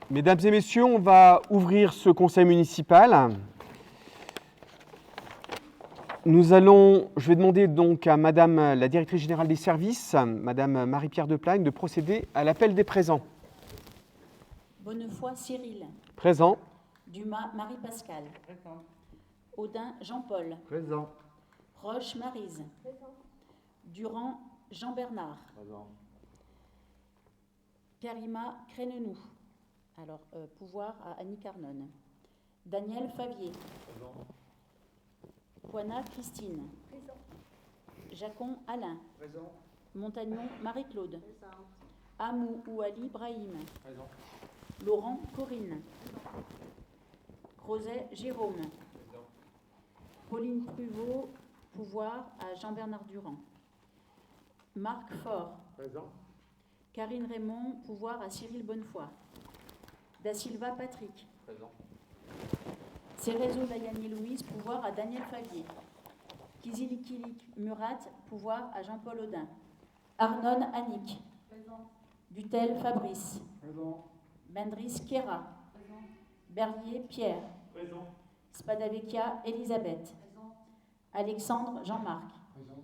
Mesdames et messieurs, on va ouvrir ce conseil municipal. Je vais demander donc à Madame la directrice générale des services, Madame Marie-Pierre Deplagne, de procéder à l'appel des présents. Bonnefoy Cyril. Présent. Dumas Marie-Pascale. Présent. Audin Jean-Paul. Présent. Roche Maryse. Présent. Durand Jean-Bernard. Présent. Karima Crénenou. Alors, pouvoir à Annie Carnone. Daniel Favier. Présent. Poina Christine. Présent. Jacon Alain. Présent. Montagnon Marie-Claude. Présent. Amou Ouali Brahim. Présent. Laurent Corinne. Crozet Jérôme. Présent. Pauline Pruvot, pouvoir à Jean-Bernard Durand. Marc Faure. Présent. Karine Raymond, pouvoir à Cyril Bonnefoy. Da Silva Patrick. Présent. Cerezo Dayani Louise, pouvoir à Daniel Favier. Kizilikilik Murat, pouvoir à Jean-Paul Audin. Arnon Annick. Présent. Dutel Fabrice. Présent. Bendris Kera. Présent. Berlier Pierre. Présent. Spadavecchia Elisabeth. Présent. Alexandre Jean-Marc. Présent.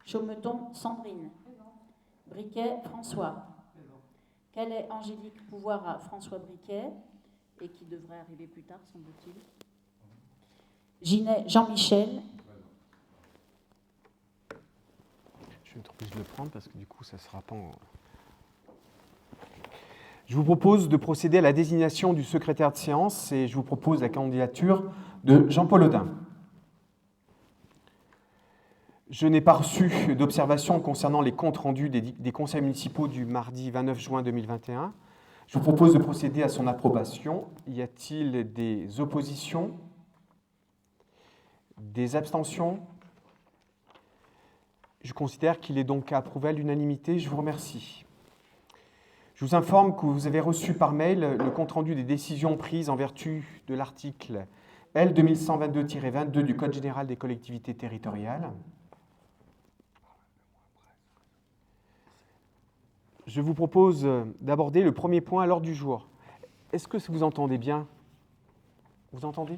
Chaumeton Sandrine. Présent. Briquet François. Présent. Calais Angélique, pouvoir à François Briquet, et qui devrait arriver plus tard, semble-t-il. Ginet Jean-Michel. Je vais être obligé de le prendre parce que du coup, ça ne sera pas en... Je vous propose de procéder à la désignation du secrétaire de séance et je vous propose la candidature de Jean-Paul Audin. Je n'ai pas reçu d'observation concernant les comptes rendus des conseils municipaux du mardi 29 juin 2021. Je vous propose de procéder à son approbation. Y a-t-il des oppositions? Des abstentions? Je considère qu'il est donc approuvé à l'unanimité. Je vous remercie. Je vous informe que vous avez reçu par mail le compte-rendu des décisions prises en vertu de l'article L 2122-22 du Code général des collectivités territoriales. Je vous propose d'aborder le premier point à l'ordre du jour. Est-ce que vous entendez bien? Vous entendez?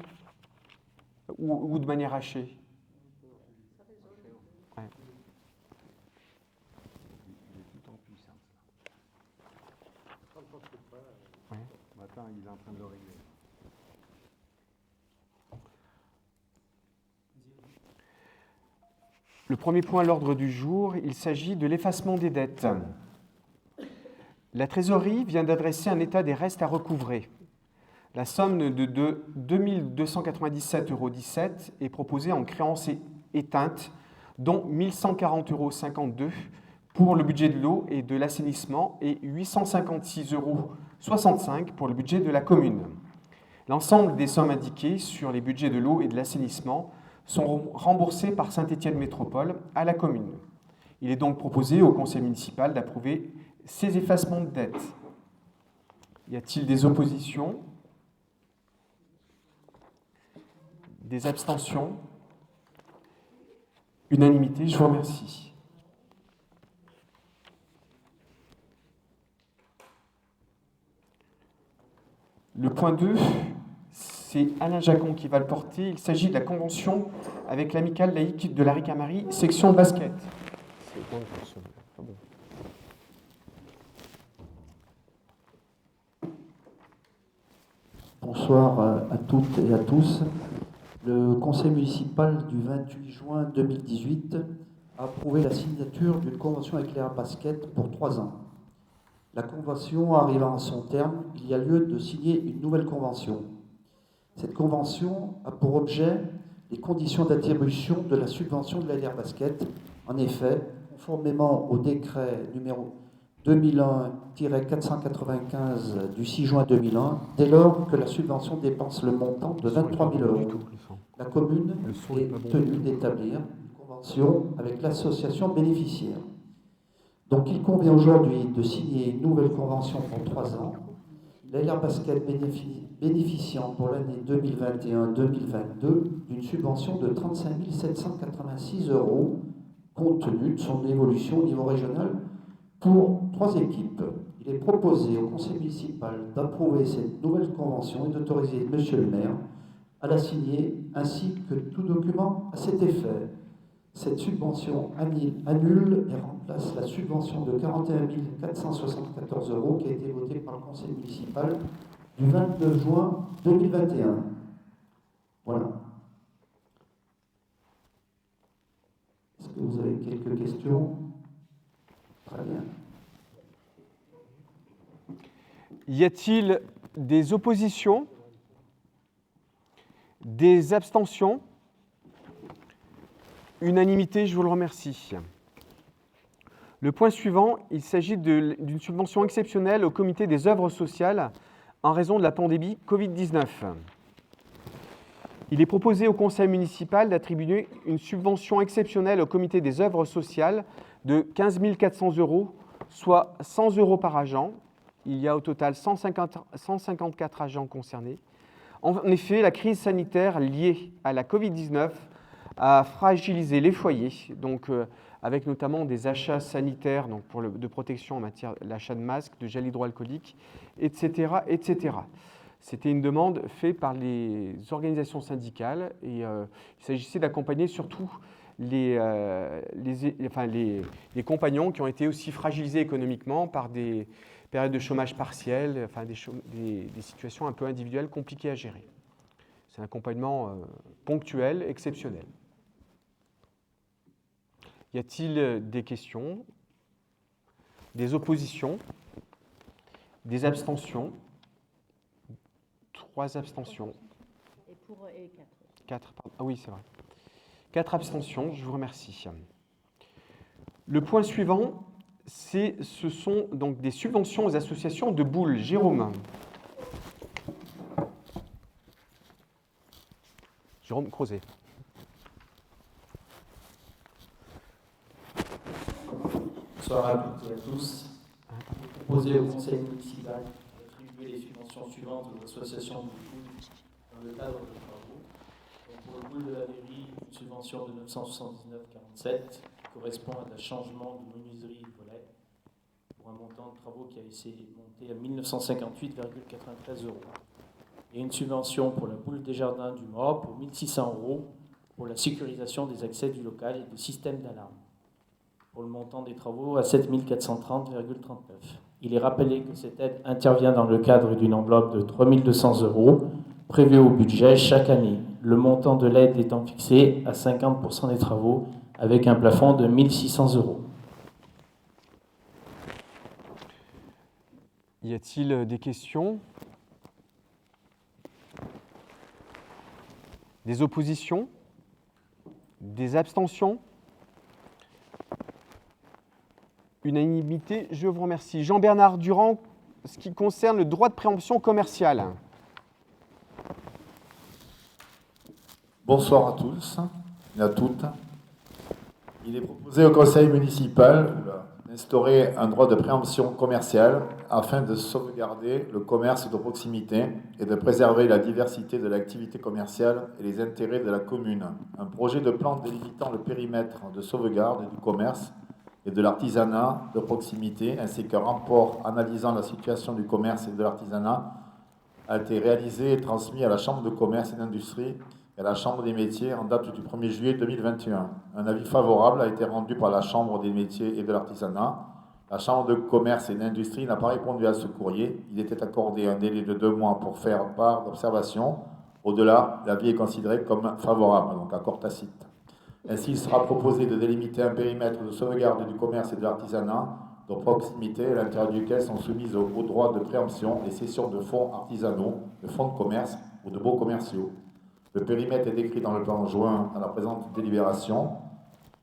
Ou de manière hachée? Ouais. Ouais. Matin, il est en train de le régler. Le premier point à l'ordre du jour, il s'agit de l'effacement des dettes. La trésorerie vient d'adresser un état des restes à recouvrer. La somme de 2 297,17 € est proposée en créances éteintes, dont 1 140,52 € pour le budget de l'eau et de l'assainissement et 856,65 € pour le budget de la commune. L'ensemble des sommes indiquées sur les budgets de l'eau et de l'assainissement sont remboursées par Saint-Étienne Métropole à la commune. Il est donc proposé au conseil municipal d'approuver ces effacements de dettes. Y a-t-il des oppositions? Des abstentions? Unanimité, je vous remercie. Le point 2, c'est Alain Jacon qui va le porter. Il s'agit de la convention avec l'amicale laïque de la Ricamarie, section basket. Bonsoir à toutes et à tous. Le conseil municipal du 28 juin 2018 a approuvé la signature d'une convention avec l'Air Basket pour 3 ans. La convention arrivant à son terme, il y a lieu de signer une nouvelle convention. Cette convention a pour objet les conditions d'attribution de la subvention de l'Air Basket. En effet, conformément au décret numéro 2001-495 du 6 juin 2001, dès lors que la subvention dépense le montant de 23 000 €, la commune est tenue d'établir une convention avec l'association bénéficiaire. Donc il convient aujourd'hui de signer une nouvelle convention pour 3 ans. L'Air Basket bénéficiant pour l'année 2021-2022 d'une subvention de 35 786 €, compte tenu de son évolution au niveau régional, pour 3 équipes, Il est proposé au conseil municipal d'approuver cette nouvelle convention et d'autoriser monsieur le maire à la signer, ainsi que tout document à cet effet. Cette subvention annule et remplace la subvention de 41 474 € qui a été votée par le conseil municipal du 22 juin 2021. Voilà. Est-ce que vous avez quelques questions? Très bien. Y a-t-il des oppositions? Des abstentions? Unanimité, je vous le remercie. Le point suivant, il s'agit d'une subvention exceptionnelle au comité des œuvres sociales en raison de la pandémie Covid-19. Il est proposé au conseil municipal d'attribuer une subvention exceptionnelle au comité des œuvres sociales de 15 400 €, soit 100 € par agent. Il y a au total 154 agents concernés. En effet, la crise sanitaire liée à la Covid-19 a fragilisé les foyers, donc avec notamment des achats sanitaires donc de protection en matière d'achat de masques, de gel hydroalcoolique, etc., etc. C'était une demande faite par les organisations syndicales et il s'agissait d'accompagner surtout les compagnons qui ont été aussi fragilisés économiquement par des périodes de chômage partiel, des situations un peu individuelles compliquées à gérer. C'est un accompagnement ponctuel, exceptionnel. Y a-t-il des questions, des oppositions, des abstentions? 3 abstentions. Et pour et 4. 4, pardon. Ah oui, c'est vrai. 4 abstentions, je vous remercie. Le point suivant, ce sont donc des subventions aux associations de boules. Jérôme. Jérôme Crozet. Bonsoir à toutes et à tous. Proposé au conseil municipal d'attribuer les subventions suivantes aux associations de boules dans le cadre de travaux. Donc pour le boule de la mairie, une subvention de 979,47 qui correspond à un changement de menuiserie et de volet pour un montant de travaux qui a été monté à 1958,93 €. Et une subvention pour la boule des jardins du Mort pour 1600 € pour la sécurisation des accès du local et du système d'alarme, pour le montant des travaux à 7 430,39 €. Il est rappelé que cette aide intervient dans le cadre d'une enveloppe de 3 200 € prévue au budget chaque année, le montant de l'aide étant fixé à 50% des travaux avec un plafond de 1 600 €. Y a-t-il des questions? Des oppositions? Des abstentions? Unanimité, je vous remercie. Jean-Bernard Durand, ce qui concerne le droit de préemption commerciale. Bonsoir à tous et à toutes. Il est proposé au conseil municipal d'instaurer un droit de préemption commerciale afin de sauvegarder le commerce de proximité et de préserver la diversité de l'activité commerciale et les intérêts de la commune. Un projet de plan délimitant le périmètre de sauvegarde du commerce et de l'artisanat de proximité, ainsi qu'un rapport analysant la situation du commerce et de l'artisanat, a été réalisé et transmis à la Chambre de commerce et d'industrie et à la Chambre des métiers en date du 1er juillet 2021. Un avis favorable a été rendu par la Chambre des métiers et de l'artisanat. La Chambre de commerce et d'industrie n'a pas répondu à ce courrier. Il était accordé un délai de 2 mois pour faire part d'observation. Au-delà, l'avis est considéré comme favorable, donc accord tacite. Ainsi, il sera proposé de délimiter un périmètre de sauvegarde du commerce et de l'artisanat de proximité à l'intérieur duquel sont soumises au droit de préemption les cessions de fonds artisanaux, de fonds de commerce ou de baux commerciaux. Le périmètre est décrit dans le plan joint à la présente délibération.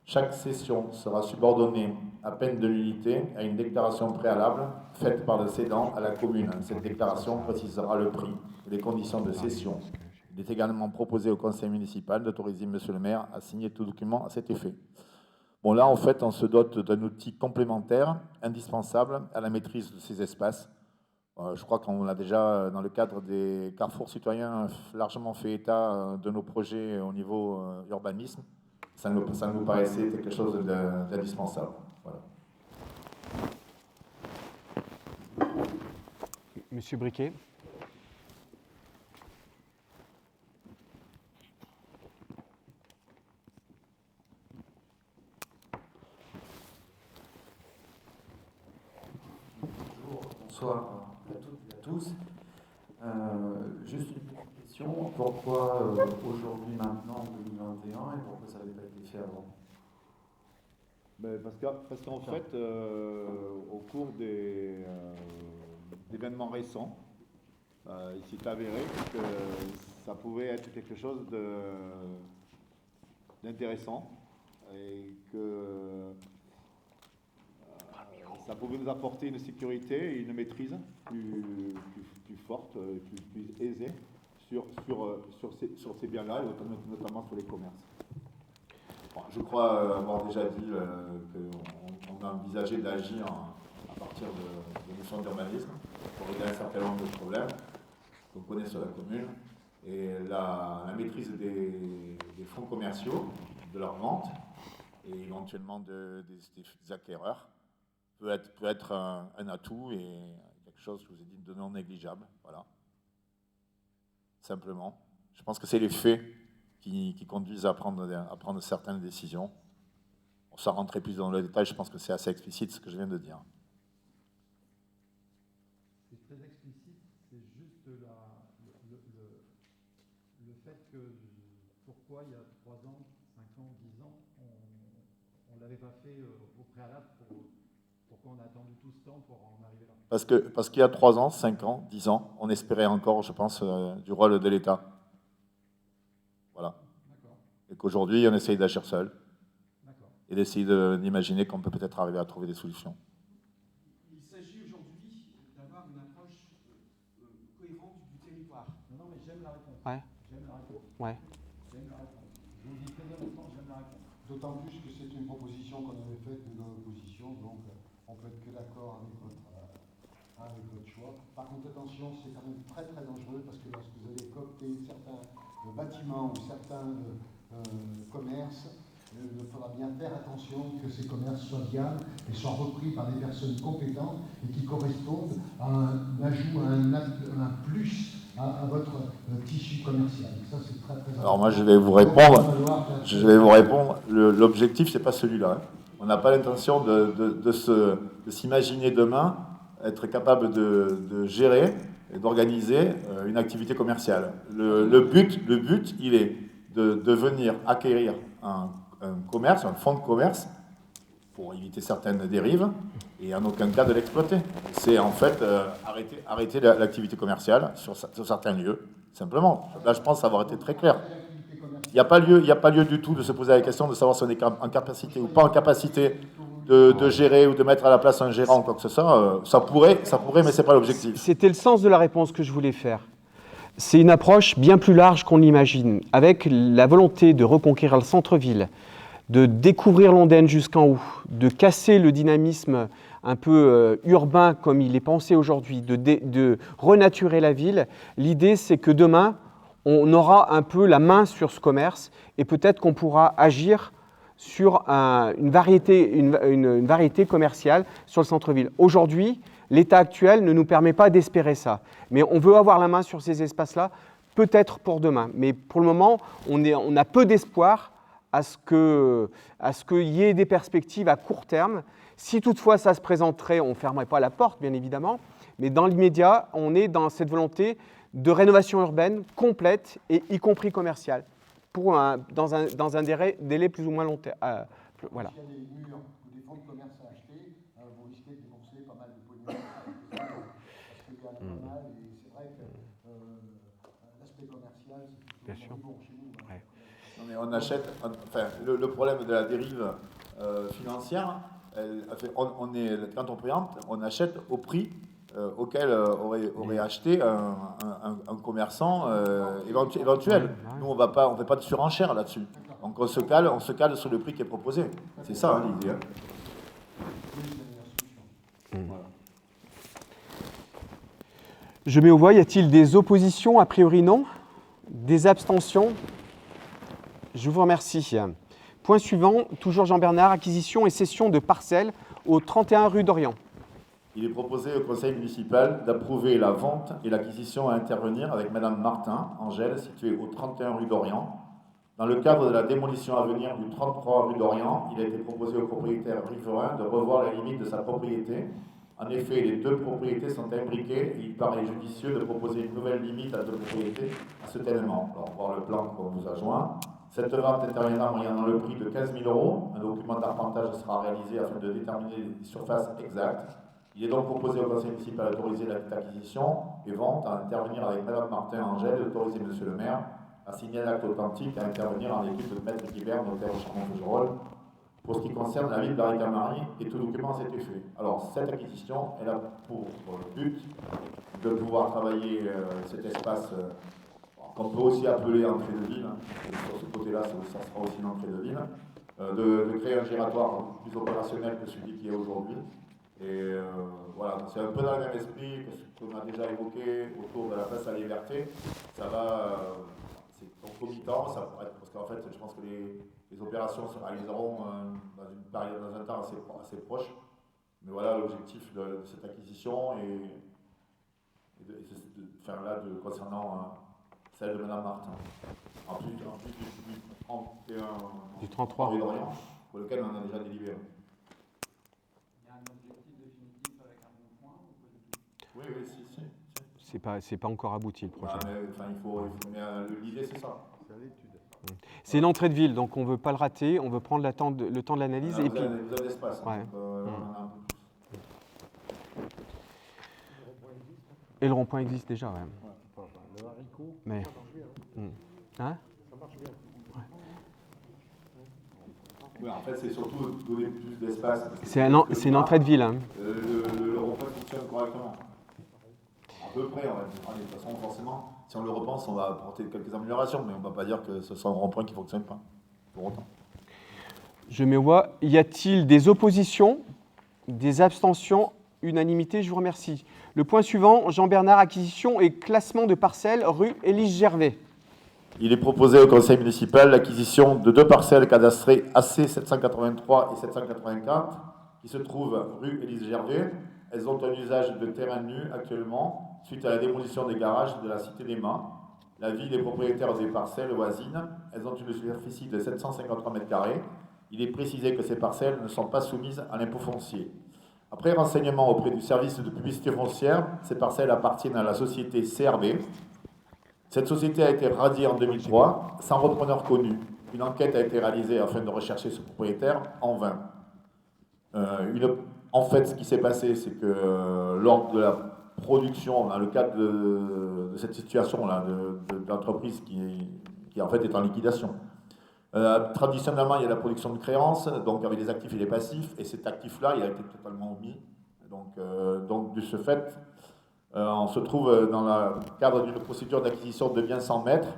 Chaque cession sera subordonnée à peine de nullité à une déclaration préalable faite par le cédant à la commune. Cette déclaration précisera le prix et les conditions de cession. Il est également proposé au conseil municipal d'autoriser monsieur le maire à signer tout document à cet effet. Bon, là, en fait, on se dote d'un outil complémentaire, indispensable à la maîtrise de ces espaces. Je crois qu'on a déjà, dans le cadre des carrefours citoyens, largement fait état de nos projets au niveau urbanisme. Ça nous paraissait quelque chose d'indispensable. Voilà. Monsieur Briquet. Bonsoir à toutes et à tous. Juste une petite question. Pourquoi aujourd'hui, maintenant, 2021, et pourquoi ça n'avait pas été fait avant? Parce qu'en fait, au cours d'événements récents, il s'est avéré que ça pouvait être quelque chose d'intéressant et que ça pouvait nous apporter une sécurité et une maîtrise plus forte, plus aisée sur ces biens-là, et notamment sur les commerces. Bon, je crois avoir déjà dit qu'on a envisagé d'agir à partir de notions d'urbanisme pour régler un certain nombre de problèmes qu'on connaît sur la commune. Et la maîtrise des fonds commerciaux, de leur vente et éventuellement des acquéreurs peut être un atout et quelque chose, je vous ai dit, de non négligeable. Voilà. Simplement. Je pense que c'est les faits qui conduisent à prendre certaines décisions. Sans rentrer plus dans le détail, je pense que c'est assez explicite ce que je viens de dire. C'est très explicite, c'est juste le fait que pourquoi il y a 3 ans, 5 ans, 10 ans, on ne l'avait pas fait au préalable, pourquoi on a attendu tout ce temps pour en arriver là? Parce qu'il y a 3 ans, 5 ans, 10 ans, on espérait encore, je pense, du rôle de l'État. Voilà. Et qu'aujourd'hui, on essaye d'agir seul et d'essayer d'imaginer qu'on peut peut-être arriver à trouver des solutions. Il s'agit aujourd'hui d'avoir une approche cohérente du territoire. Non, mais j'aime la réponse. Ouais. J'aime la réponse. Ouais. J'aime la réponse. Je vous le dis très honnêtement, j'aime la réponse. D'autant plus que c'est une proposition qu'on avait faite de l'opposition, donc on peut être que d'accord avec votre choix. Par contre, attention, c'est quand même très très dangereux parce que lorsque vous allez coopter certains bâtiments ou certains commerces, il faudra bien faire attention que ces commerces soient viables et soient repris par des personnes compétentes et qui correspondent à un ajout, à un plus à votre tissu commercial. Ça, c'est très très important. Alors moi, je vais vous répondre. L'objectif, c'est pas celui-là. Hein. On n'a pas l'intention de s'imaginer demain être capable de gérer et d'organiser une activité commerciale. Le but, il est de venir acquérir un commerce, un fonds de commerce, pour éviter certaines dérives, et en aucun cas de l'exploiter. C'est en fait arrêter l'activité commerciale sur certains lieux, simplement. Là, je pense avoir été très clair. Il n'y a pas lieu du tout de se poser la question de savoir si on est en capacité ou pas en capacité de gérer ou de mettre à la place un gérant ou quoi que ce soit. Ça pourrait, mais ce n'est pas l'objectif. C'était le sens de la réponse que je voulais faire. C'est une approche bien plus large qu'on l'imagine, avec la volonté de reconquérir le centre-ville, de découvrir l'Ondaine jusqu'en haut, de casser le dynamisme un peu urbain comme il est pensé aujourd'hui, de renaturer la ville. L'idée, c'est que demain, on aura un peu la main sur ce commerce et peut-être qu'on pourra agir sur une variété commerciale sur le centre-ville. Aujourd'hui, l'état actuel ne nous permet pas d'espérer ça. Mais on veut avoir la main sur ces espaces-là, peut-être pour demain. Mais pour le moment, on a peu d'espoir à ce qu'il y ait des perspectives à court terme. Si toutefois ça se présenterait, on ne fermerait pas la porte, bien évidemment. Mais dans l'immédiat, on est dans cette volonté de rénovation urbaine complète, et y compris commerciale, dans un délai plus ou moins long terme. Voilà. S'il y a des murs ou des fonds de commerce à acheter, vous risquez de débourser pas mal de pognon. Parce qu'il y a pas mal, et c'est vrai que l'aspect commercial, c'est plutôt bon chez nous. Ouais. Non, mais on achète. Enfin, le problème de la dérive financière, quand on préempte, on achète au prix auquel aurait acheté un commerçant éventuel. Nous, on ne fait pas de surenchère là-dessus. Donc on se cale sur le prix qui est proposé. C'est ça hein, l'idée. Voilà. Je mets aux voix, y a-t-il des oppositions? A priori non. Des abstentions? Je vous remercie. Point suivant, toujours Jean Bernard, acquisition et cession de parcelles au 31 rue d'Orient. Il est proposé au conseil municipal d'approuver la vente et l'acquisition à intervenir avec Madame Martin, Angèle, située au 31 rue d'Orient. Dans le cadre de la démolition à venir du 33 rue d'Orient, il a été proposé au propriétaire riverain de revoir la limite de sa propriété. En effet, les deux propriétés sont imbriquées et il paraît judicieux de proposer une nouvelle limite à deux propriétés à cet élément. Alors, on va voir le plan qu'on vous a joint. Cette vente interviendra moyennant le prix de 15 000 €. Un document d'arpentage sera réalisé afin de déterminer les surfaces exactes. Il est donc proposé au conseil municipal d'autoriser l'acquisition et vente à intervenir avec Madame Martin Angèle et d'autoriser Monsieur le maire à signer un acte authentique à intervenir en étude de Maître Guibert, notaire au Chambon-Fougerolles. Pour ce qui concerne la ville de la Ricamarie, et tout document a été fait. Alors, cette acquisition, elle a pour but de pouvoir travailler cet espace qu'on peut aussi appeler entrée de ville. Sur ce côté-là, ça sera aussi une entrée de ville. De créer un giratoire plus opérationnel que celui qui est aujourd'hui. Et voilà, c'est un peu dans le même esprit que ce qu'on a déjà évoqué autour de la place à la liberté. Ça va, c'est concomitant, ça pourrait être, parce qu'en fait, je pense que les opérations se réaliseront dans un temps assez proche. Mais voilà l'objectif de cette acquisition concernant celle de Mme Martin. En plus du 31 Du 33. rue d'Orient, pour lequel on a déjà délibéré. Oui, C'est pas encore abouti le projet. L'idée, c'est ça. C'est une entrée de ville, donc on ne veut pas le rater, on veut prendre le temps de l'analyse. Vous avez l'espace. Ouais. Et le rond-point existe déjà, ouais. Le haricot, Mais... ça marche bien. Hein? Ça marche bien. Oui, en fait, c'est surtout donner plus d'espace. C'est une entrée de ville. Hein. Le rond-point fonctionne correctement. À peu près, on va dire. De toute façon, forcément, si on le repense, on va apporter quelques améliorations, mais on ne va pas dire que ce soit un rond-point qui ne fonctionne pas, pour autant. Je me vois. Y a-t-il des oppositions, des abstentions, unanimité? Je vous remercie. Le point suivant, Jean-Bernard, acquisition et classement de parcelles, rue Élise Gervais. Il est proposé au conseil municipal l'acquisition de deux parcelles cadastrées AC 783 et 784 qui se trouvent rue Élise Gervais. Elles ont un usage de terrain nu actuellement suite à la démolition des garages de la cité des Mâts. La ville est propriétaire des parcelles voisines. Elles ont une superficie de 753 m². Il est précisé que ces parcelles ne sont pas soumises à l'impôt foncier. Après renseignement auprès du service de publicité foncière, ces parcelles appartiennent à la société CRB. Cette société a été radiée en 2003, sans repreneur connu. Une enquête a été réalisée afin de rechercher ce propriétaire, en vain. En fait, ce qui s'est passé, c'est que lors de la production, dans le cadre de cette situation-là, de l'entreprise qui en fait est en liquidation, traditionnellement, il y a la production de créances, donc avec les actifs et les passifs, et cet actif-là, il a été totalement omis. Donc de ce fait, on se trouve dans le cadre d'une procédure d'acquisition de biens sans maître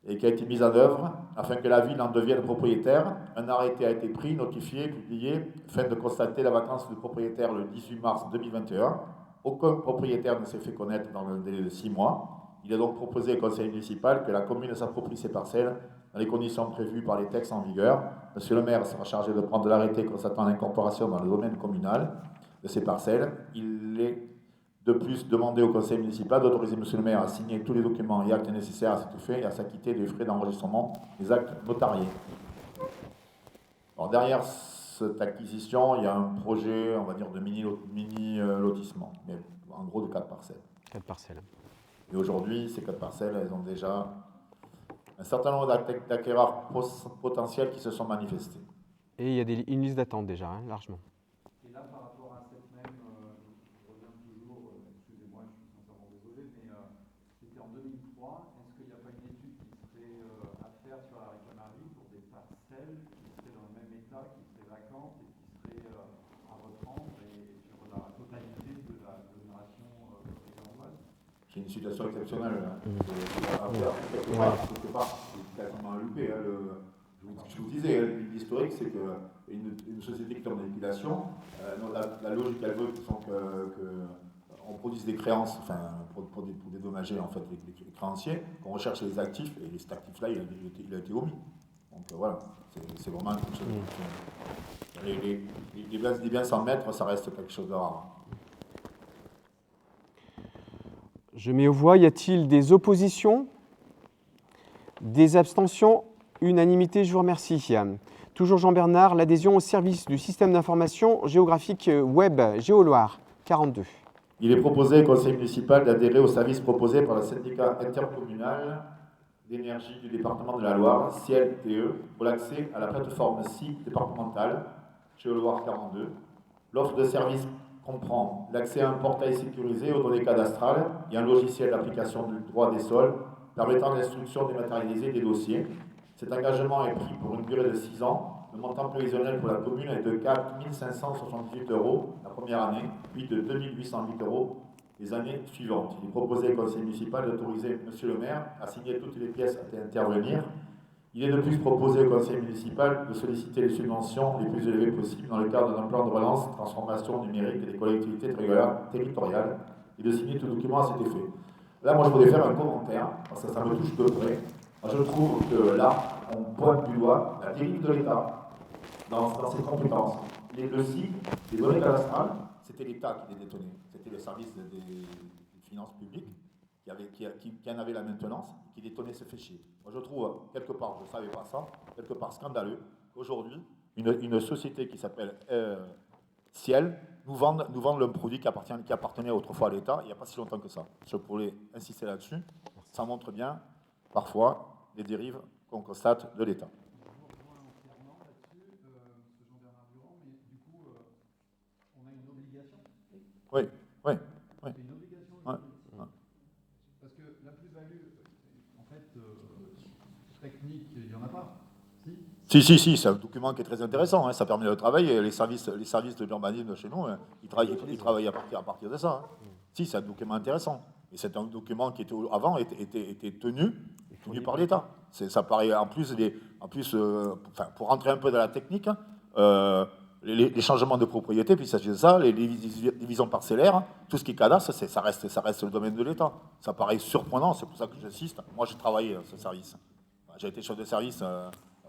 et qui a été mise en œuvre afin que la ville en devienne propriétaire. Un arrêté a été pris, notifié, publié, afin de constater la vacance du propriétaire le 18 mars 2021. Aucun propriétaire ne s'est fait connaître dans le délai de 6 mois. Il est donc proposé au conseil municipal que la commune s'approprie ces parcelles dans les conditions prévues par les textes en vigueur. Monsieur le maire sera chargé de prendre l'arrêté constatant l'incorporation dans le domaine communal de ces parcelles. Il est de plus demandé au conseil municipal d'autoriser monsieur le maire à signer tous les documents et actes nécessaires à cet effet et à s'acquitter des frais d'enregistrement des actes notariés. Alors derrière cette acquisition, il y a un projet, on va dire, de mini-lotissement, mais en gros de 4 parcelles. 4 parcelles. Et aujourd'hui, ces 4 parcelles, elles ont déjà un certain nombre d'acquéreurs potentiels qui se sont manifestés. Et il y a une liste d'attente déjà, hein, largement. Et là, par rapport à cette même, je reviens toujours, excusez-moi, je suis sincèrement désolé, mais c'était en 2003. Est-ce qu'il n'y a pas une étude qui serait à faire sur la Ricamarie pour des parcelles qui seraient dans le même état, qui seraient vacantes et qui seraient à reprendre et sur la totalité de la génération précédente? C'est une situation exceptionnelle. Hein. Quelque part, c'est quasiment loupé. Hein, je vous disais, l'historique, c'est qu'une société qui tombe en liquidation, la logique, elle veut qu'on produise des créances, enfin, pour dédommager en fait, les créanciers, qu'on recherche les actifs, et cet actif-là, il a été omis. Donc voilà, c'est vraiment quelque chose. Les biens sans maître, ça reste quelque chose de rare. Je mets aux voix. Y a-t-il des oppositions? Des abstentions? Unanimité, je vous remercie. Toujours Jean Bernard, l'adhésion au service du système d'information géographique web Géoloire 42. Il est proposé au conseil municipal d'adhérer au service proposé par le syndicat intercommunal d'énergie du département de la Loire, CLTE, pour l'accès à la plateforme SIG départementale, Géoloire 42. L'offre de service comprend l'accès à un portail sécurisé aux données cadastrales et un logiciel d'application du droit des sols permettant l'instruction dématérialisée des dossiers. Cet engagement est pris pour une durée de 6 ans. Le montant prévisionnel pour la commune est de 4 578 € la première année, puis de 2 808 € les années suivantes. Il est proposé au conseil municipal d'autoriser M. le maire à signer toutes les pièces à intervenir. Il est de plus proposé au conseil municipal de solliciter les subventions les plus élevées possibles dans le cadre d'un plan de relance, transformation numérique des collectivités territoriales et de signer tout document à cet effet. Là, moi, je voudrais faire un commentaire, parce que ça me touche de près. Moi, je trouve que là, on pointe du doigt la dérive de l'État dans ses compétences. Le SIG, les données cadastrales, c'était l'État qui les détenait. C'était le service des finances publiques qui en avait la maintenance, qui détenait ce fichier. Moi, je trouve, quelque part, je ne savais pas ça, quelque part scandaleux, qu'aujourd'hui, une société qui s'appelle Ciel nous vende un produit qui appartenait autrefois à l'État, il n'y a pas si longtemps que ça. Je voulais insister là-dessus. Ça montre bien, parfois, les dérives qu'on constate de l'État. Oui, oui, oui. C'est une obligation. Ouais. Parce que la plus-value, en fait, technique, il n'y en a pas. Si, c'est un document qui est très intéressant, hein, ça permet de travailler. Les services de l'urbanisme chez nous, ils travaillent à partir de ça. Hein. Si, c'est un document intéressant. Et c'est un document qui avant était tenu par l'État. Ça paraît en plus, pour rentrer un peu dans la technique, les changements de propriété, puis il s'agit de ça, les divisions parcellaires, tout ce qui est cadastre, ça reste le domaine de l'État. Ça paraît surprenant, c'est pour ça que j'insiste. Moi, j'ai travaillé ce service. J'ai été chef de service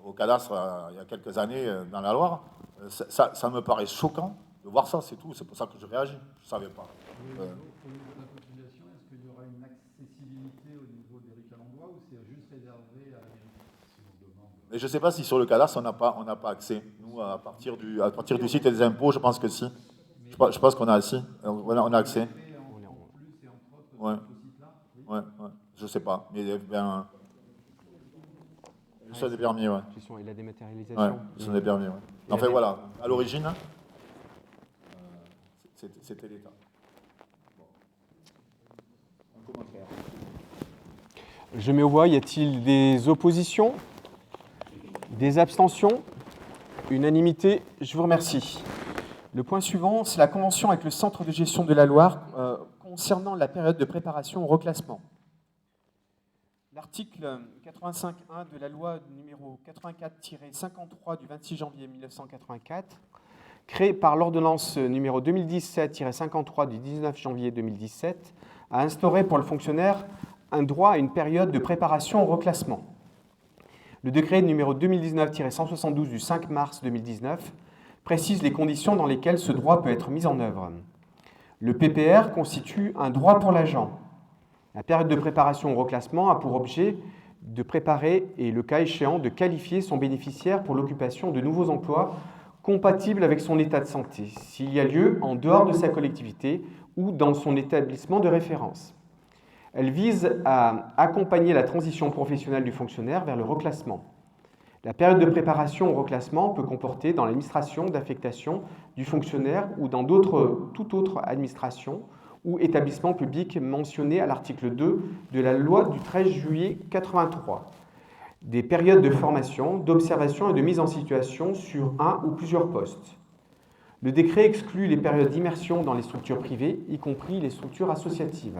au cadastre il y a quelques années dans la Loire. Ça me paraît choquant de voir ça, c'est tout. C'est pour ça que je réagis. Je ne savais pas. Au niveau de la population, est-ce qu'il y aura une accessibilité au niveau d'Éric Calandois ou c'est juste réservé à la mairie? Mais je ne sais pas si sur le cadastre, on n'a pas accès. Nous, à partir du site des impôts, je pense que si. Je pense qu'on a accès. On a accès. Ouais. Je ne sais pas. Mais bien... Ça des permis, ouais. Et la dématérialisation. Ouais, ça des permis, ouais. Enfin voilà, à l'origine, c'était l'État. Un commentaire. Je mets aux voix. Y a-t-il des oppositions? Des abstentions? Unanimité, je vous remercie. Le point suivant, c'est la convention avec le Centre de gestion de la Loire concernant la période de préparation au reclassement. L'article 85.1 de la loi numéro 84-53 du 26 janvier 1984, créé par l'ordonnance numéro 2017-53 du 19 janvier 2017, a instauré pour le fonctionnaire un droit à une période de préparation au reclassement. Le décret numéro 2019-172 du 5 mars 2019 précise les conditions dans lesquelles ce droit peut être mis en œuvre. Le PPR constitue un droit pour l'agent. La période de préparation au reclassement a pour objet de préparer et, le cas échéant, de qualifier son bénéficiaire pour l'occupation de nouveaux emplois compatibles avec son état de santé, s'il y a lieu en dehors de sa collectivité ou dans son établissement de référence. Elle vise à accompagner la transition professionnelle du fonctionnaire vers le reclassement. La période de préparation au reclassement peut comporter dans l'administration d'affectation du fonctionnaire ou dans toute autre administration ou établissement public mentionné à l'article 2 de la loi du 13 juillet 83, des périodes de formation, d'observation et de mise en situation sur un ou plusieurs postes. Le décret exclut les périodes d'immersion dans les structures privées, y compris les structures associatives.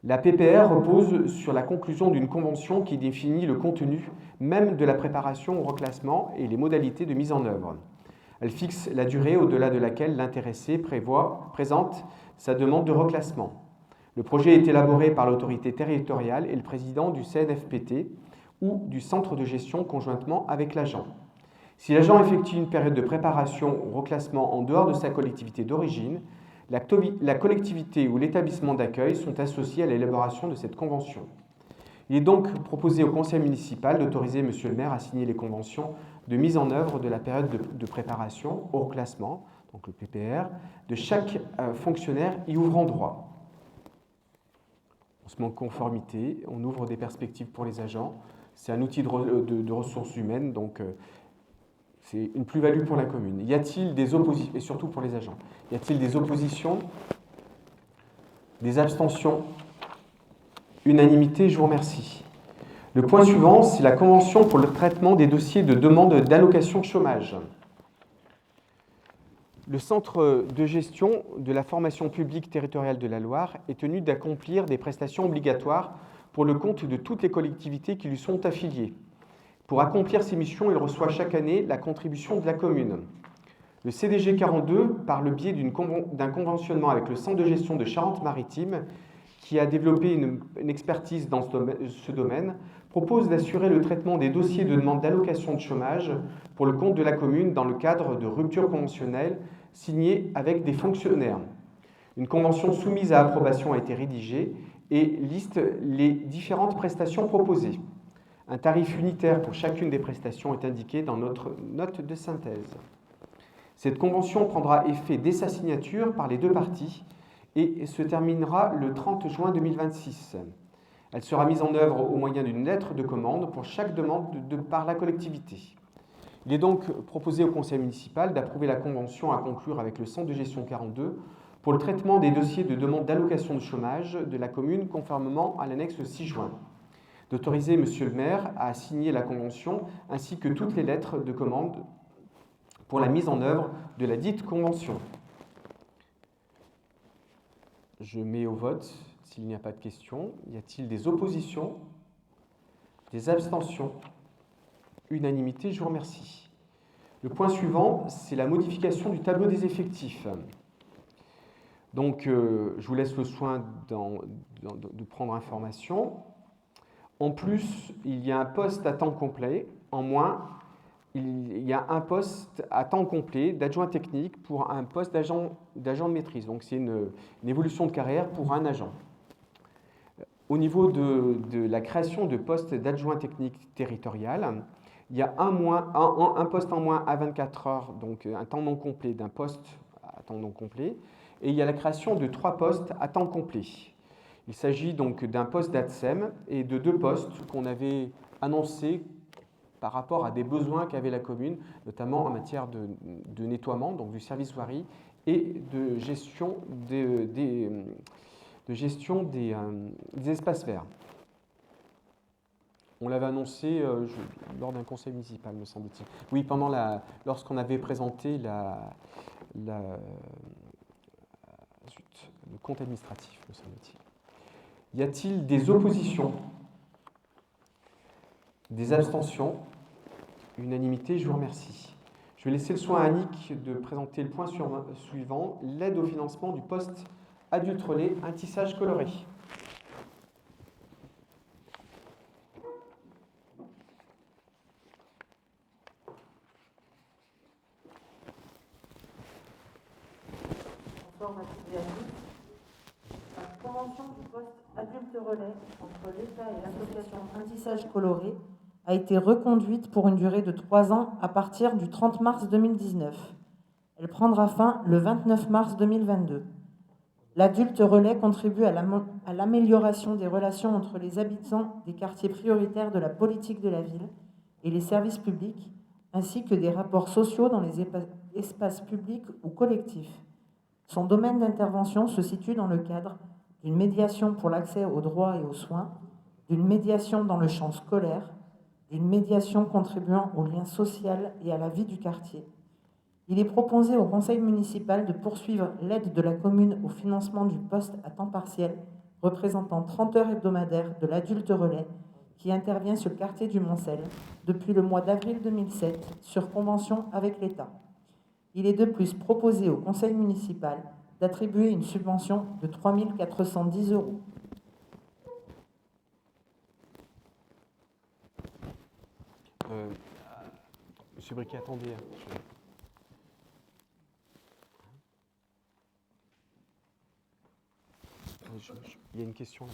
La PPR repose sur la conclusion d'une convention qui définit le contenu même de la préparation au reclassement et les modalités de mise en œuvre. Elle fixe la durée au-delà de laquelle l'intéressé présente sa demande de reclassement. Le projet est élaboré par l'autorité territoriale et le président du CNFPT ou du centre de gestion conjointement avec l'agent. Si l'agent effectue une période de préparation au reclassement en dehors de sa collectivité d'origine, la collectivité ou l'établissement d'accueil sont associés à l'élaboration de cette convention. Il est donc proposé au conseil municipal d'autoriser Monsieur le maire à signer les conventions de mise en œuvre de la période de préparation au reclassement, donc le PPR, de chaque fonctionnaire y ouvrant droit. On se met en conformité, on ouvre des perspectives pour les agents. C'est un outil de ressources humaines, donc c'est une plus-value pour la commune. Y a-t-il des oppositions, et surtout pour les agents, y a-t-il des oppositions, des abstentions? Unanimité, je vous remercie. Le point suivant, c'est la convention pour le traitement des dossiers de demande d'allocation chômage. Le centre de gestion de la formation publique territoriale de la Loire est tenu d'accomplir des prestations obligatoires pour le compte de toutes les collectivités qui lui sont affiliées. Pour accomplir ces missions, il reçoit chaque année la contribution de la commune. Le CDG 42, par le biais d'un conventionnement avec le centre de gestion de Charente-Maritime, qui a développé une expertise dans ce domaine, propose d'assurer le traitement des dossiers de demande d'allocation de chômage pour le compte de la commune dans le cadre de ruptures conventionnelles signées avec des fonctionnaires. Une convention soumise à approbation a été rédigée et liste les différentes prestations proposées. Un tarif unitaire pour chacune des prestations est indiqué dans notre note de synthèse. Cette convention prendra effet dès sa signature par les deux parties et se terminera le 30 juin 2026. Elle sera mise en œuvre au moyen d'une lettre de commande pour chaque demande par la collectivité. Il est donc proposé au conseil municipal d'approuver la convention à conclure avec le centre de gestion 42 pour le traitement des dossiers de demande d'allocation de chômage de la commune conformément à l'annexe 6 juin. D'autoriser Monsieur le maire à signer la convention ainsi que toutes les lettres de commande pour la mise en œuvre de la dite convention. Je mets au vote s'il n'y a pas de questions. Y a-t-il des oppositions? Des abstentions? Unanimité, je vous remercie. Le point suivant, c'est la modification du tableau des effectifs. Donc, je vous laisse le soin de prendre information. En plus, il y a un poste à temps complet. En moins, il y a un poste à temps complet d'adjoint technique pour un poste d'agent de maîtrise. Donc, c'est une évolution de carrière pour un agent. Au niveau de la création de postes d'adjoint technique territorial, il y a un poste en moins à 24 heures, donc un temps non complet d'un poste à temps non complet, et il y a la création de 3 postes à temps complet. Il s'agit donc d'un poste d'ATSEM et de 2 postes qu'on avait annoncés par rapport à des besoins qu'avait la commune, notamment en matière de nettoiement, donc du service voirie, et de gestion des espaces verts. On l'avait annoncé lors d'un conseil municipal, me semble-t-il. Oui, lorsqu'on avait présenté le compte administratif, me semble-t-il. Y a-t-il des oppositions? Des abstentions? Unanimité, je vous remercie. Je vais laisser le soin à Annick de présenter le point suivant, l'aide au financement du poste adulte relais, un tissage coloré. Bonsoir à toutes et à tous. La convention du poste adulte relais entre l'État et l'association Un Tissage Coloré a été reconduite pour une durée de 3 ans à partir du 30 mars 2019. Elle prendra fin le 29 mars 2022. L'adulte relais contribue à l'amélioration des relations entre les habitants des quartiers prioritaires de la politique de la ville et les services publics, ainsi que des rapports sociaux dans les espaces publics ou collectifs. Son domaine d'intervention se situe dans le cadre d'une médiation pour l'accès aux droits et aux soins, d'une médiation dans le champ scolaire, d'une médiation contribuant au lien social et à la vie du quartier. Il est proposé au conseil municipal de poursuivre l'aide de la commune au financement du poste à temps partiel, représentant 30 heures hebdomadaires de l'adulte relais, qui intervient sur le quartier du Moncel depuis le mois d'avril 2007 sur convention avec l'État. Il est de plus proposé au conseil municipal d'attribuer une subvention de 3 410 €. Monsieur Briquet, attendez. Il y a une question là.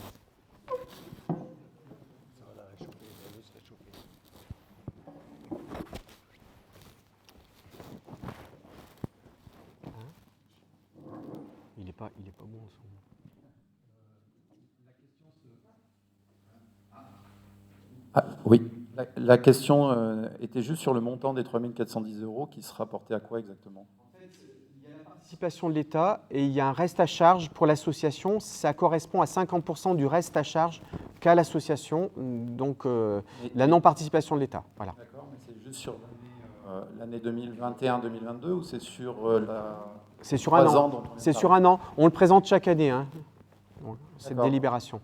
Il est pas bon en ce moment. Oui, la question était juste sur le montant des 3 410 € qui sera porté à quoi exactement? En fait, il y a la participation de l'État et il y a un reste à charge pour l'association. Ça correspond à 50% du reste à charge qu'a l'association, donc la non-participation de l'État. Voilà. D'accord, mais c'est juste sur l'année 2021-2022 ou c'est sur C'est sur un an. C'est sur un an. On le présente chaque année, hein, cette délibération.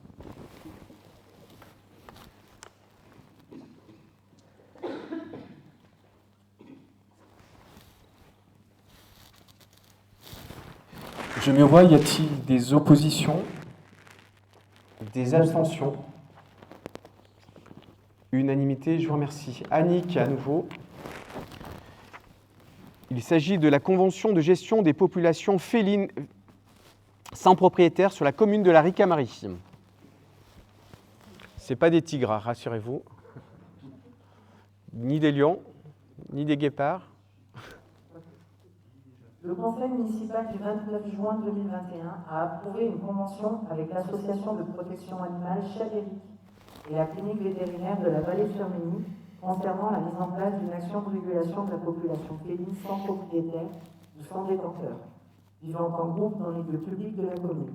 Je me vois, y a-t-il des oppositions, des abstentions? Unanimité, je vous remercie. Annick, à nouveau. Il s'agit de la convention de gestion des populations félines sans propriétaire sur la commune de la Ricamarie. Ce n'est pas des tigres, rassurez-vous, ni des lions, ni des guépards. Le Conseil municipal du 29 juin 2021 a approuvé une convention avec l'Association de protection animale Chagéric et la clinique vétérinaire de la Vallée-sur-Ménie concernant la mise en place d'une action de régulation de la population féline sans propriétaire ou sans détenteur, vivant en groupe dans les lieux publics de la commune.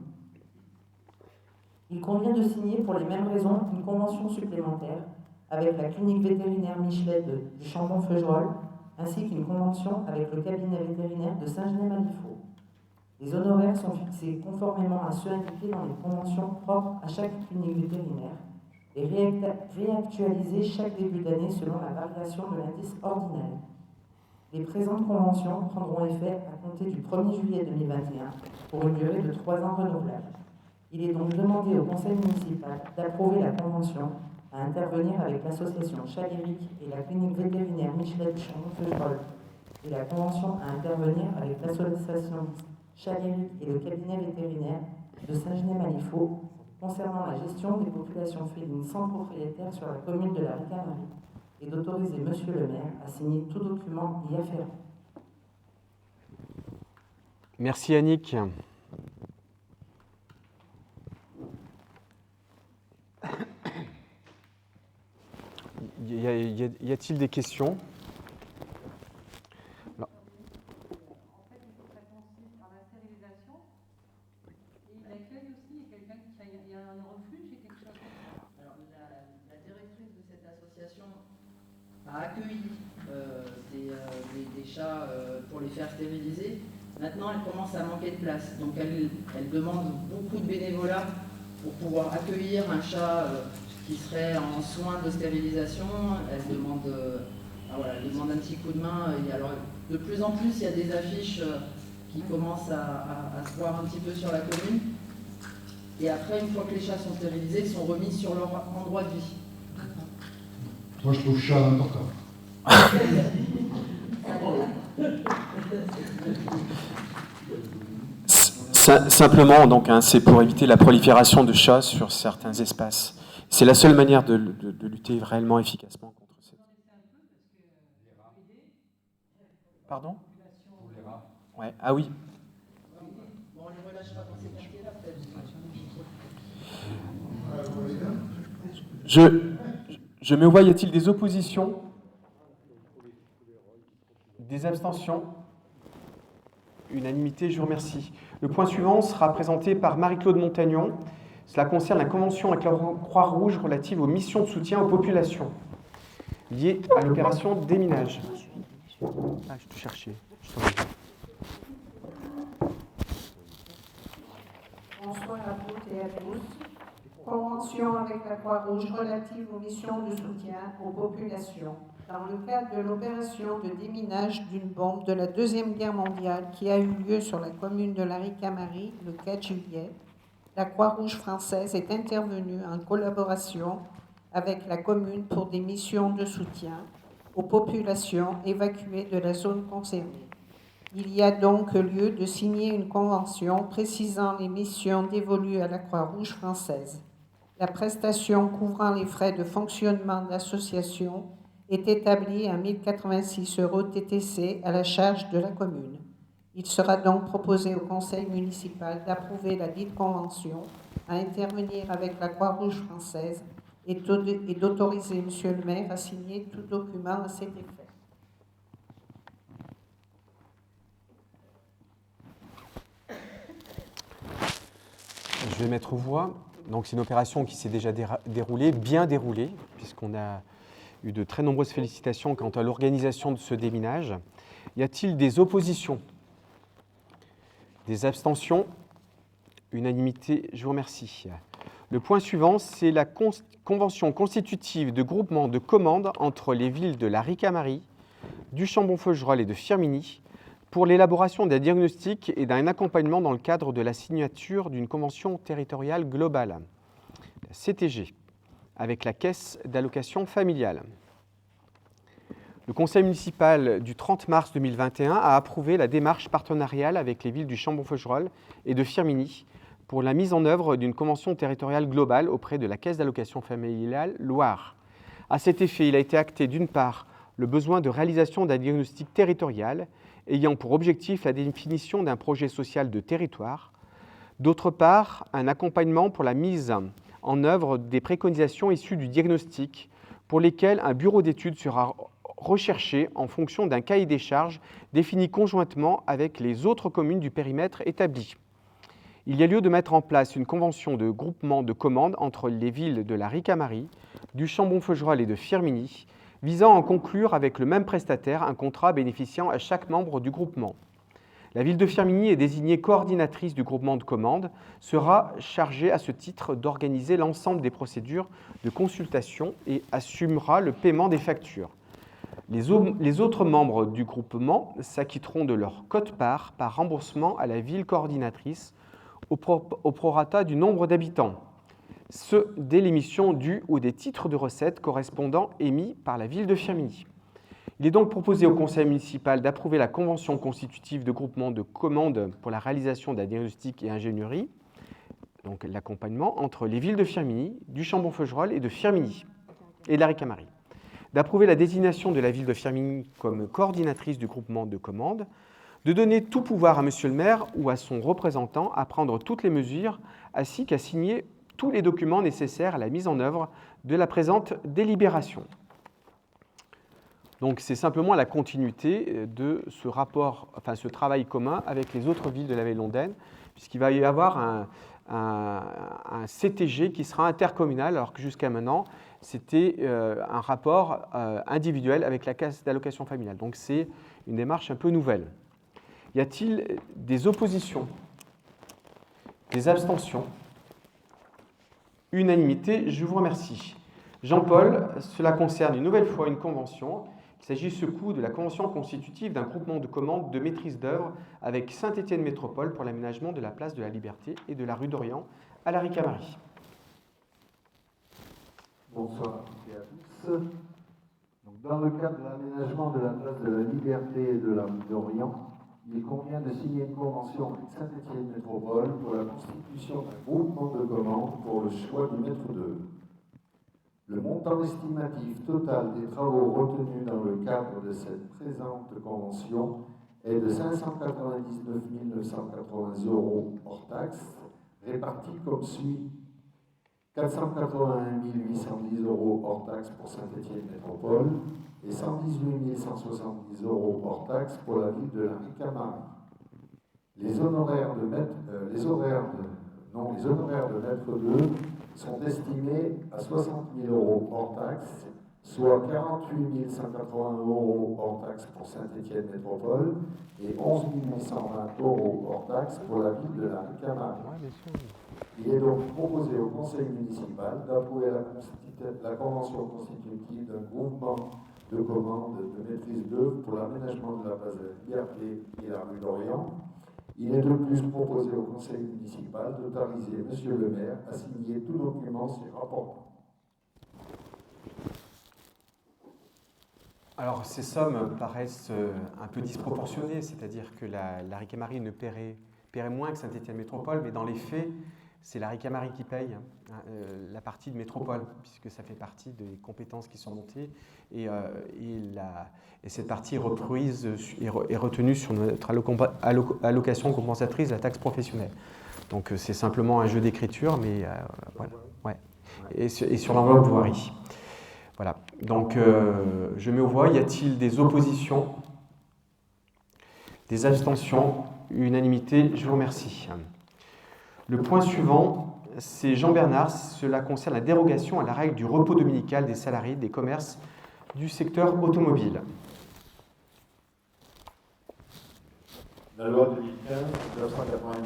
Il convient de signer pour les mêmes raisons une convention supplémentaire avec la clinique vétérinaire Michelet du Chambon-Feugerolles, ainsi qu'une convention avec le cabinet vétérinaire de Saint-Genès-Malifaux. Les honoraires sont fixés conformément à ceux indiqués dans les conventions propres à chaque clinique vétérinaire et réactualisés chaque début d'année selon la variation de l'indice ordinaire. Les présentes conventions prendront effet à compter du 1er juillet 2021 pour une durée de 3 ans renouvelable. Il est donc demandé au Conseil municipal d'approuver la convention à intervenir avec l'association Chagéric et la clinique vétérinaire Michelet du Chambon-Feugerolles et la convention à intervenir avec l'association Chagéric et le cabinet vétérinaire de Saint-Genès-Malifaux concernant la gestion des populations félines sans propriétaire sur la commune de la Ricamarie et d'autoriser Monsieur le maire à signer tout document y afférent. Merci Annick. Y a-t-il des questions? En Non. fait, il faut que ça consiste par la stérilisation et l'accueil aussi. Il y a un refuge et quelque chose comme ça. Alors, la directrice de cette association a accueilli des chats pour les faire stériliser. Maintenant, elle commence à manquer de place. Donc, elle demande beaucoup de bénévolat pour pouvoir accueillir un chat qui serait en soins de stérilisation. Elle demande un petit coup de main. Et alors, de plus en plus, il y a des affiches qui commencent à se voir un petit peu sur la commune. Et après, une fois que les chats sont stérilisés, ils sont remis sur leur endroit de vie. Moi, je trouve chat important. Simplement, donc, hein, c'est pour éviter la prolifération de chats sur certains espaces. C'est la seule manière de lutter réellement efficacement contre cette... Pardon? Ouais. Ah oui. Bon, on les relâchera dans ces quartiers-là, peut-être. Je me vois, y a-t-il des oppositions? Des abstentions? Unanimité, je vous remercie. Le point suivant sera présenté par Marie-Claude Montagnon. Cela concerne la convention avec la Croix-Rouge relative aux missions de soutien aux populations liées à l'opération déminage. Ah, je te cherchais. Bonsoir à toutes et à tous. Convention avec la Croix-Rouge relative aux missions de soutien aux populations. Dans le cadre de l'opération de déminage d'une bombe de la Deuxième Guerre mondiale qui a eu lieu sur la commune de la Ricamarie le 4 juillet, la Croix-Rouge française est intervenue en collaboration avec la commune pour des missions de soutien aux populations évacuées de la zone concernée. Il y a donc lieu de signer une convention précisant les missions dévolues à la Croix-Rouge française. La prestation couvrant les frais de fonctionnement de l'association est établie à 1 086 € TTC à la charge de la commune. Il sera donc proposé au conseil municipal d'approuver la dite convention, à intervenir avec la Croix-Rouge française et d'autoriser Monsieur le maire à signer tout document à cet effet. Je vais mettre aux voix. Donc c'est une opération qui s'est déjà déroulée, bien déroulée, puisqu'on a eu de très nombreuses félicitations quant à l'organisation de ce déminage. Y a-t-il des oppositions? Des abstentions? Unanimité, je vous remercie. Le point suivant, c'est la convention constitutive de groupement de commandes entre les villes de la Ricamarie, du Chambon-Feugerolles et de Firminy pour l'élaboration d'un diagnostic et d'un accompagnement dans le cadre de la signature d'une convention territoriale globale, la CTG, avec la Caisse d'allocation familiale. Le conseil municipal du 30 mars 2021 a approuvé la démarche partenariale avec les villes du Chambon-Feugerolles et de Firminy pour la mise en œuvre d'une convention territoriale globale auprès de la Caisse d'allocation familiale Loire. À cet effet, il a été acté d'une part le besoin de réalisation d'un diagnostic territorial ayant pour objectif la définition d'un projet social de territoire, d'autre part un accompagnement pour la mise en œuvre des préconisations issues du diagnostic pour lesquelles un bureau d'études sera recherché en fonction d'un cahier des charges défini conjointement avec les autres communes du périmètre établi. Il y a lieu de mettre en place une convention de groupement de commandes entre les villes de la Ricamarie, du Chambon-Feugerolles et de Firminy, visant à en conclure avec le même prestataire un contrat bénéficiant à chaque membre du groupement. La ville de Firminy est désignée coordinatrice du groupement de commandes, sera chargée à ce titre d'organiser l'ensemble des procédures de consultation et assumera le paiement des factures. Les autres membres du groupement s'acquitteront de leur quote-part par remboursement à la ville coordinatrice au prorata du nombre d'habitants, ce dès l'émission du ou des titres de recettes correspondants émis par la ville de Firminy. Il est donc proposé au conseil municipal d'approuver la convention constitutive de groupement de commandes pour la réalisation d'un diagnostic et ingénierie, donc l'accompagnement entre les villes de Firminy, du Chambon-Feugerolles et de Firminy et de la Ricamarie. D'approuver la désignation de la ville de Firminy comme coordinatrice du groupement de commandes, de donner tout pouvoir à Monsieur le maire ou à son représentant à prendre toutes les mesures ainsi qu'à signer tous les documents nécessaires à la mise en œuvre de la présente délibération. Donc c'est simplement la continuité de ce rapport, enfin ce travail commun avec les autres villes de la Vallée Londaine, puisqu'il va y avoir un CTG qui sera intercommunal, alors que jusqu'à maintenant, c'était un rapport individuel avec la Caisse d'allocation familiale. Donc c'est une démarche un peu nouvelle. Y a-t-il des oppositions? Des abstentions? Unanimité, je vous remercie. Jean-Paul, cela concerne une nouvelle fois une convention. Il s'agit ce coup de la convention constitutive d'un groupement de commandes de maîtrise d'œuvre avec Saint-Étienne Métropole pour l'aménagement de la place de la Liberté et de la rue d'Orient à la Ricamarie. Bonsoir à toutes et à tous. Donc, dans le cadre de l'aménagement de la place de la Liberté et de la rue d'Orient, il convient de signer une convention avec Saint-Étienne Métropole pour la constitution d'un groupement de commandes pour le choix du maître d'œuvre. Le montant estimatif total des travaux retenus dans le cadre de cette présente convention est de 599 980 € hors taxes, répartis comme suit: 481 810 € hors taxes pour Saint-Étienne Métropole et 118 170 € hors taxes pour la ville de la Ricamarie. Les honoraires de maître d'œuvre sont estimés à 60 000 € hors taxes, soit 48 180 € hors taxes pour Saint-Étienne Métropole et 11 820 € hors taxes pour la ville de la Ricamarie. Il est donc proposé au conseil municipal d'approuver la convention constitutive d'un groupement de commandes de maîtrise d'œuvre pour l'aménagement de la place de la Liberté et la rue d'Orient. Il est de plus proposé au conseil municipal d'autoriser Monsieur le maire à signer tout document s'y rapportant. Alors, ces sommes paraissent un peu disproportionnées, c'est-à-dire que la Ricamarie ne paierait moins que Saint-Étienne Métropole, mais dans les faits, c'est la Ricamarie qui paye la partie de métropole, puisque ça fait partie des compétences qui sont montées, et cette partie est retenue sur notre allocation compensatrice de la taxe professionnelle. Donc c'est simplement un jeu d'écriture, mais voilà. Ouais. Et sur l'enveloppe voirie. Voilà. Donc je mets aux voix. Y a-t-il des oppositions? Des abstentions? Unanimité? Je vous remercie. Le point suivant, c'est Jean Bernard. Cela concerne la dérogation à la règle du repos dominical des salariés des commerces du secteur automobile. La loi 2015-1990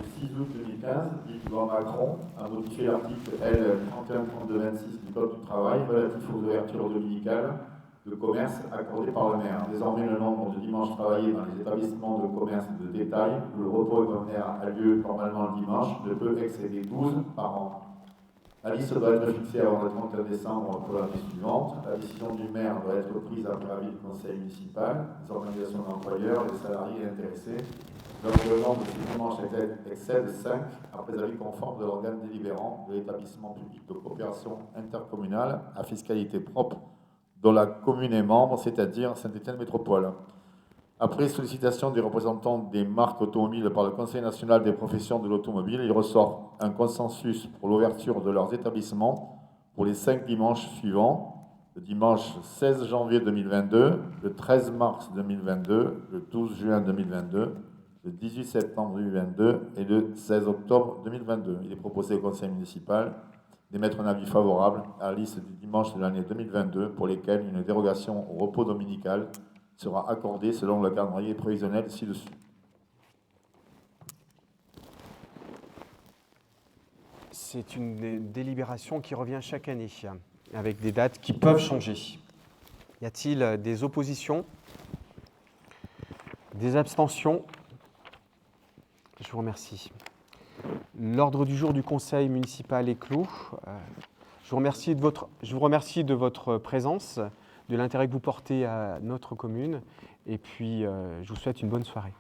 du 6 août 2015, dite loi Macron, a modifié l'article L. 3132-26 du Code du travail relatif aux ouvertures dominicales de commerce accordées par le maire. Désormais, le nombre de dimanches travaillés dans les établissements de commerce de détail où le repos hebdomadaire a lieu normalement le dimanche ne peut excéder 12 par an. La liste doit être fixée avant le 31 décembre pour l'année suivante. La décision du maire doit être prise après avis du conseil municipal, des organisations d'employeurs, des salariés intéressés. Lorsque le nombre de ces dimanches excède 5, après avis conforme de l'organe délibérant de l'établissement public de coopération intercommunale à fiscalité propre dont la commune est membre, c'est-à-dire Saint-Étienne Métropole. Après sollicitation des représentants des marques automobiles par le Conseil national des professions de l'automobile, il ressort un consensus pour l'ouverture de leurs établissements pour les 5 dimanches suivants, le dimanche 16 janvier 2022, le 13 mars 2022, le 12 juin 2022, le 18 septembre 2022 et le 16 octobre 2022. Il est proposé au Conseil municipal d'émettre un avis favorable à la liste des dimanches de l'année 2022 pour lesquels une dérogation au repos dominical sera accordée selon le calendrier prévisionnel ci-dessus. C'est une délibération qui revient chaque année, avec des dates qui peuvent changer. Y a-t-il des oppositions? Des abstentions? Je vous remercie. L'ordre du jour du Conseil municipal est clos. Je vous remercie de votre présence, de l'intérêt que vous portez à notre commune, et puis je vous souhaite une bonne soirée.